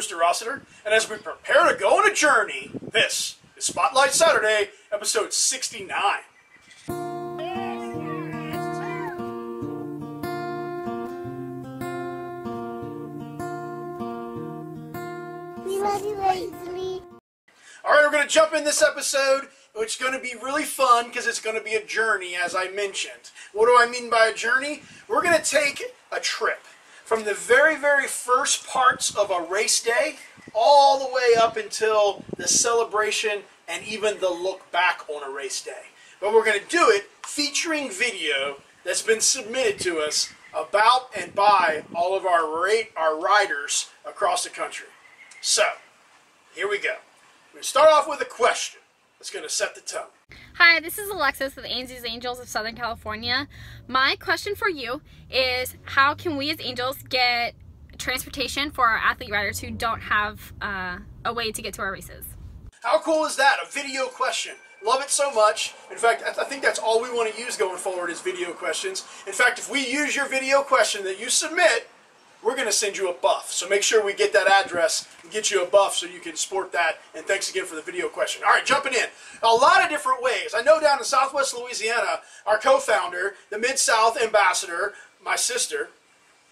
Mr. Rossiter, and as we prepare to go on a journey, this is Spotlight Saturday, episode 69. We love you, Ainsley. All right, we're going to jump in this episode, which is going to be really fun because it's going to be a journey, as I mentioned. What do I mean by a journey? We're going to take a trip from the very, very first parts of a race day all the way up until the celebration and even the look back on a race day. But we're going to do it featuring video that's been submitted to us about and by all of our riders across the country. So, here we go. We're going to start off with a question that's going to set the tone. Hi, this is Alexis with NZs Angels of Southern California. My question for you is, how can we as Angels get transportation for our athlete riders who don't have a way to get to our races? How cool is that? A video question. Love it so much. In fact, I think that's all we want to use going forward is video questions. In fact, if we use your video question that you submit, we're going to send you a buff. So make sure we get that address and get you a buff so you can sport that. And thanks again for the video question. All right, jumping in. A lot of different ways. I know down in Southwest Louisiana, our co-founder, the Mid-South ambassador, my sister,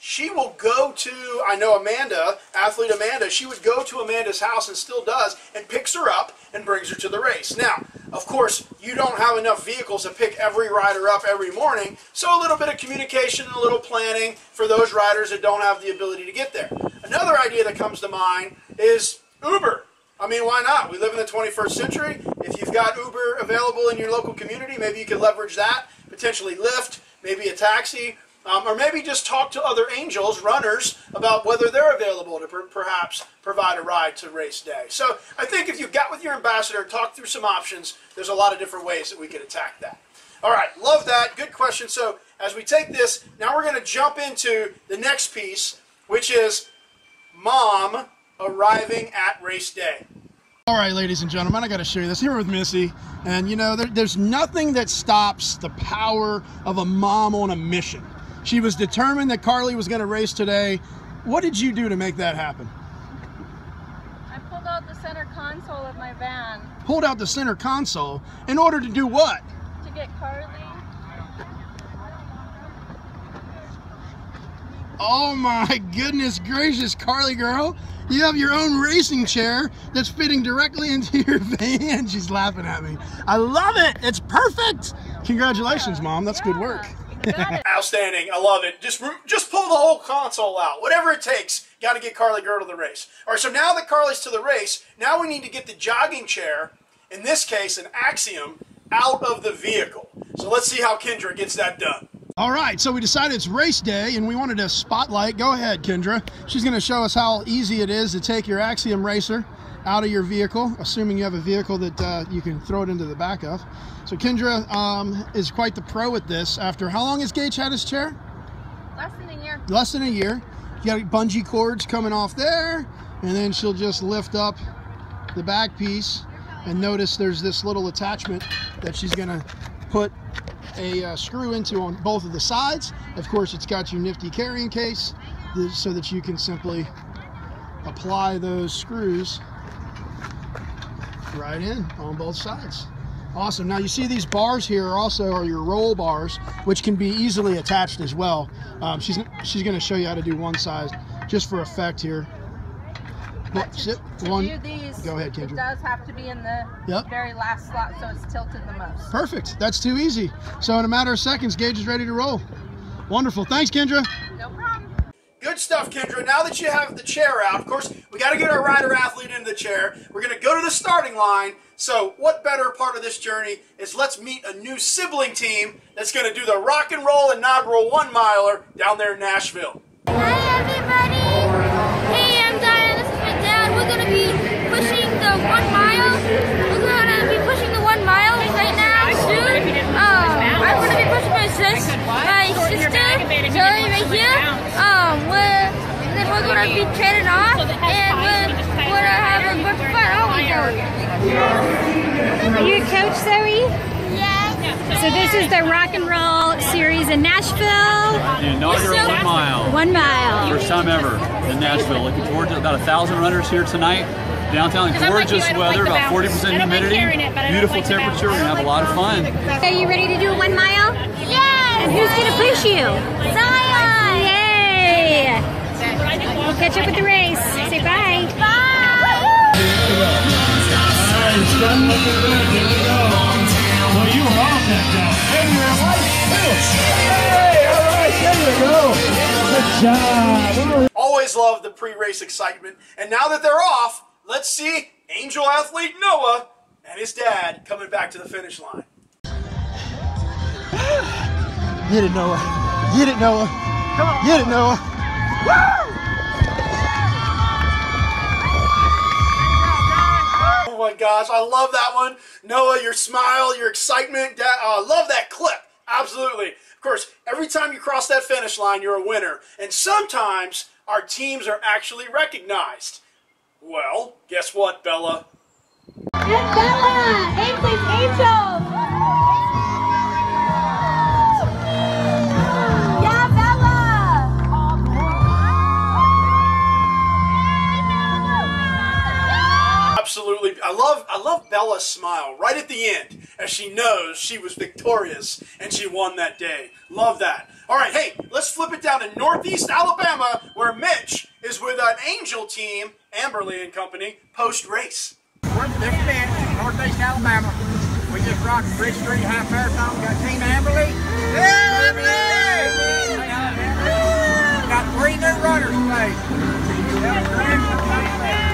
she will go to, I know Amanda, athlete Amanda, she would go to Amanda's house and still does, and picks her up and brings her to the race. Now, of course, you don't have enough vehicles to pick every rider up every morning, so a little bit of communication and a little planning for those riders that don't have the ability to get there. Another idea that comes to mind is Uber. I mean, why not? We live in the 21st century. If you've got Uber available in your local community, maybe you could leverage that, potentially Lyft, maybe a taxi, or maybe just talk to other Angels, runners, about whether they're available to perhaps provide a ride to race day. So I think if you got with your ambassador and talk through some options, there's a lot of different ways that we could attack that. All right, love that. Good question. So as we take this, now we're going to jump into the next piece, which is Mom arriving at race day. All right, ladies and gentlemen, I got to show you this here with Missy. And you know, there's nothing that stops the power of a mom on a mission. She was determined that Carly was going to race today. What did you do to make that happen? I pulled out the center console of my van. Pulled out the center console in order to do what? To get Carly. Oh my goodness gracious, Carly girl. You have your own racing chair that's fitting directly into your van. She's laughing at me. I love it. It's perfect. Congratulations, Mom. That's good work. Outstanding. I love it. Just pull the whole console out. Whatever it takes, got to get Carly girl to the race. All right, so now that Carly's to the race, now we need to get the jogging chair, in this case an Axiom, out of the vehicle. So let's see how Kindra gets that done. All right, so we decided it's race day and we wanted to spotlight. Go ahead, Kindra. She's going to show us how easy it is to take your Axiom racer out of your vehicle, assuming you have a vehicle that you can throw it into the back of. So Kindra is quite the pro at this. After how long has Gage had his chair? Less than a year. Less than a year. You got bungee cords coming off there, and then she'll just lift up the back piece, and notice there's this little attachment that she's gonna put a screw into on both of the sides. Of course, it's got your nifty carrying case so that you can simply apply those screws right in on both sides. Awesome. Now you see these bars here also are your roll bars, which can be easily attached as well. She's going to show you how to do one side just for effect here. To do these, go ahead, Kindra. It does have to be in the very last slot, so it's tilted the most. Perfect. That's too easy. So in a matter of seconds, Gage is ready to roll. Wonderful. Thanks, Kindra. No problem. Good stuff, Kindra. Now that you have the chair out, of course, we got to get our rider-athlete into the chair. We're going to go to the starting line. So what better part of this journey is let's meet a new sibling team that's going to do the Rock and Roll inaugural 1-miler down there in Nashville. Hi, everybody. Hey, I'm Diane. This is my dad. We're going to be pushing the 1 mile. We're going to be pushing the 1 mile right now soon. I'm going to be pushing my sister, Zoey, right here. And then we're going to be training off, and we're going to have a bunch of fun. Oh, my God. Are you a coach, Zoey? Yes. So this is the Rock and Roll series in Nashville. The inaugural 1 mile. 1 mile. First time ever. in Nashville. Looking forward to about 1,000 runners here tonight. Downtown, gorgeous weather, about 40% humidity, beautiful temperature. We're gonna have a lot of fun. Are you ready to do 1 mile? Yes! And who's gonna push you? Zion! Yay! We'll catch up with the race. Say bye. Bye! Well, you were off that time. Hey, you're right. Hey, all right, there you go. Good job. Always love the pre-race excitement. And now that they're off, let's see Angel athlete Noah and his dad coming back to the finish line. Get it, Noah. Get it, Noah. Come on. Get it, Noah. Woo! Oh my gosh, I love that one. Noah, your smile, your excitement. Dad, I love that clip. Absolutely. Of course, every time you cross that finish line, you're a winner. And sometimes our teams are actually recognized. Well, guess what, Bella? And Bella! NZs Angels! Yeah, Bella! Absolutely. I love Bella's smile right at the end as she knows she was victorious and she won that day. Love that. All right, hey, let's flip it down to Northeast Alabama where Mitch is with an Angel team, Amberly and company, post-race. We're this Mitch, Northeast Alabama. We just rocked Bridge Street Half Marathon. We got Team Amberly. Yeah, Amberly! Got 3 new runners today.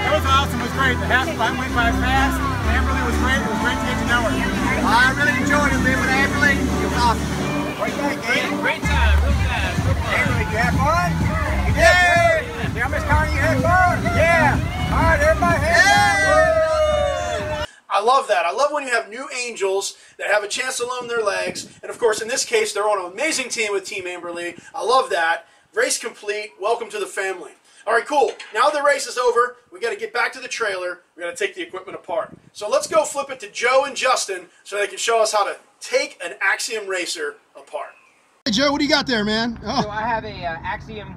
It was awesome. It was great. The half went by fast. Amberly was great. It was great to get to know her. I really enjoyed it being with Amberly. It was awesome. What do you think, Gabe? Great time. Real fast. Amberly, you had fun? You did. Yeah. Yeah, Miss Connie, you had fun? Yeah. All right, everybody had fun. I love that. I love when you have new Angels that have a chance to loan their legs. And of course, in this case, they're on an amazing team with Team Amberly. I love that. Race complete. Welcome to the family. All right, cool. Now the race is over. We got to get back to the trailer. We got to take the equipment apart. So let's go flip it to Joe and Justin so they can show us how to take an Axiom racer apart. Hey, Joe, what do you got there, man? Oh. So I have a Axiom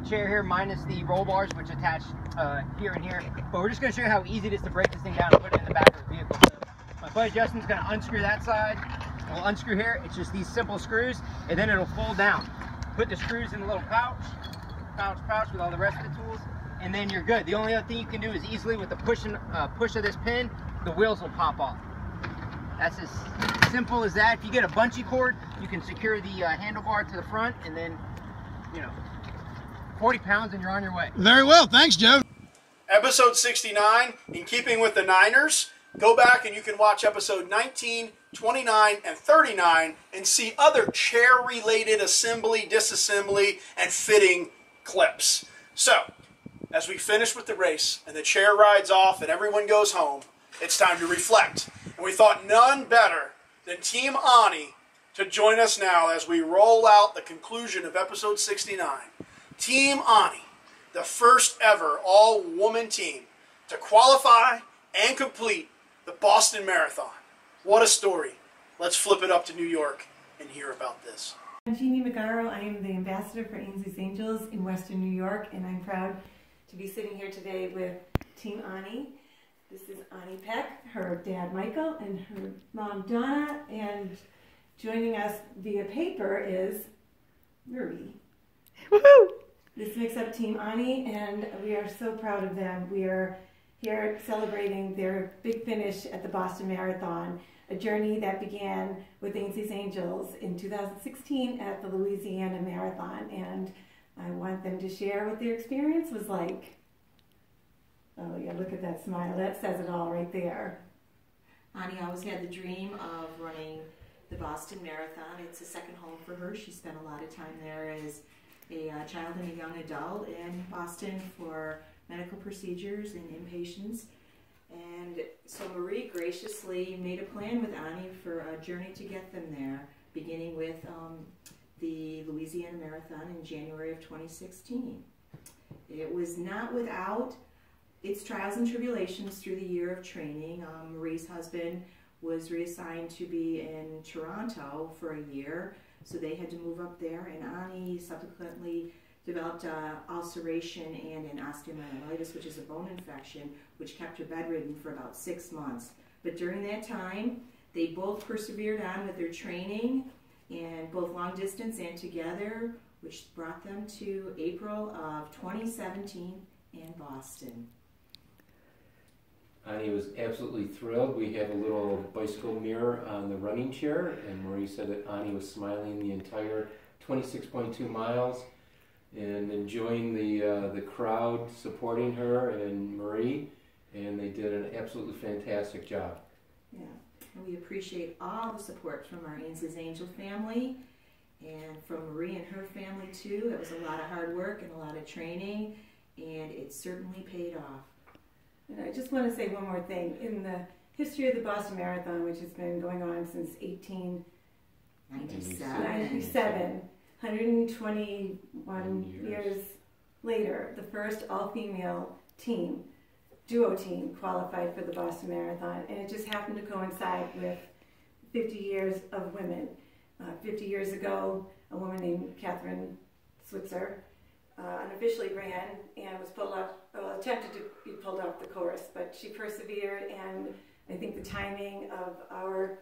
chair here minus the roll bars, which attach here and here. But we're just going to show you how easy it is to break this thing down and put it in the back of the vehicle. My buddy Justin's going to unscrew that side. We'll unscrew here. It's just these simple screws, and then it'll fold down. Put the screws in the little pouch with all the rest of the tools, and then you're good. The only other thing you can do is easily with the push of this pin, the wheels will pop off. That's as simple as that. If you get a bungee cord, you can secure the handlebar to the front, and then, 40 pounds and you're on your way. Very well. Thanks, Joe. Episode 69, in keeping with the Niners, go back and you can watch episode 19, 29, and 39 and see other chair-related assembly, disassembly, and fitting clips. So, as we finish with the race and the chair rides off and everyone goes home, it's time to reflect. And we thought none better than Team Onni to join us now as we roll out the conclusion of episode 69. Team Onni, the first ever all-woman team to qualify and complete the Boston Marathon. What a story. Let's flip it up to New York and hear about this. I'm Jeannie McGarrow. I am the ambassador for NZs Angels in Western New York, and I'm proud to be sitting here today with Team Onni. This is Onni Peck, her dad Michael, and her mom Donna, and joining us via paper is Ruby. Woohoo! This makes up Team Onni, and we are so proud of them. We are here celebrating their big finish at the Boston Marathon, a journey that began with NZs Angels in 2016 at the Louisiana Marathon, and I want them to share what their experience was like. Oh yeah, look at that smile. That says it all right there. Onni always had the dream of running the Boston Marathon. It's a second home for her. She spent a lot of time there as a child and a young adult in Boston for medical procedures and inpatients. And so Marie graciously made a plan with Onni for a journey to get them there, beginning with the Louisiana Marathon in January of 2016. It was not without its trials and tribulations through the year of training. Marie's husband was reassigned to be in Toronto for a year, so they had to move up there, and Onni subsequently developed ulceration and an osteomyelitis, which is a bone infection, which kept her bedridden for about 6 months. But during that time, they both persevered on with their training, and both long distance and together, which brought them to April of 2017 in Boston. Onni was absolutely thrilled. We have a little bicycle mirror on the running chair, and Marie said that Onni was smiling the entire 26.2 miles and enjoying the crowd supporting her and Marie, and they did an absolutely fantastic job. Yeah, and we appreciate all the support from our NZs Angels family and from Marie and her family too. It was a lot of hard work and a lot of training, and it certainly paid off. And I just want to say one more thing. In the history of the Boston Marathon, which has been going on since 1897, 121 years later, the first all-female team, duo team, qualified for the Boston Marathon. And it just happened to coincide with 50 years of women. 50 years ago, a woman named Catherine Switzer unofficially ran and was pulled off, well, attempted to be pulled off the course, but she persevered, and I think the timing of our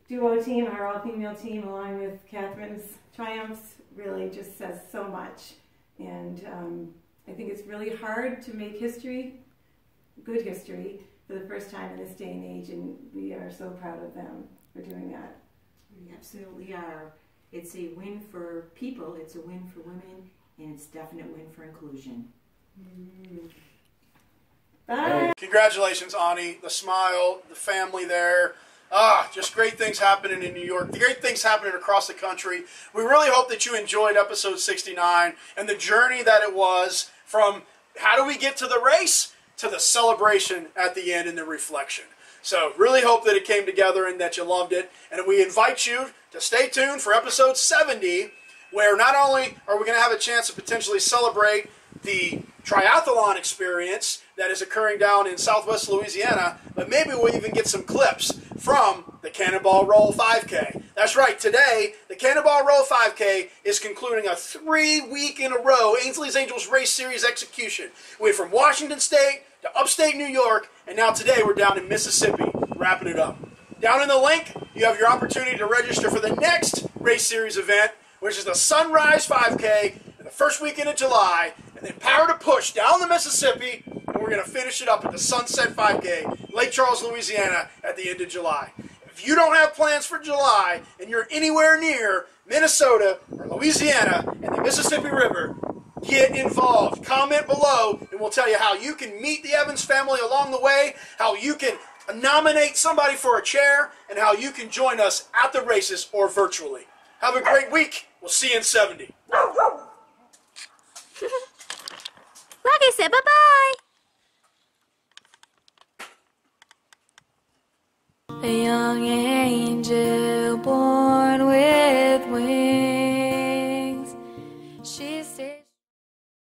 duo team, our all-female team, along with Catherine's triumphs, really just says so much. And I think it's really hard to make history, good history, for the first time in this day and age, and we are so proud of them for doing that. We absolutely are. It's a win for people, it's a win for women, and it's a definite win for inclusion. Bye. Congratulations, Onni. The smile, the family there. Just great things happening in New York. The great things happening across the country. We really hope that you enjoyed episode 69 and the journey that it was from how do we get to the race to the celebration at the end and the reflection. So really hope that it came together and that you loved it. And we invite you to stay tuned for episode 70, where not only are we going to have a chance to potentially celebrate the triathlon experience that is occurring down in southwest Louisiana, but maybe we'll even get some clips from the Cannonball Roll 5K. That's right, today, the Cannonball Roll 5K is concluding a 3-week in a row Ainsley's Angels Race Series execution. We went from Washington State to upstate New York, and now today we're down in Mississippi, wrapping it up. Down in the link, you have your opportunity to register for the next Race Series event, which is the Sunrise 5K in the first weekend of July, and then Power to Push down the Mississippi, and we're going to finish it up at the Sunset 5K, Lake Charles, Louisiana, at the end of July. If you don't have plans for July, and you're anywhere near Minnesota or Louisiana and the Mississippi River, get involved. Comment below, and we'll tell you how you can meet the Evans family along the way, how you can nominate somebody for a chair, and how you can join us at the races or virtually. Have a great week. We'll see you in 70.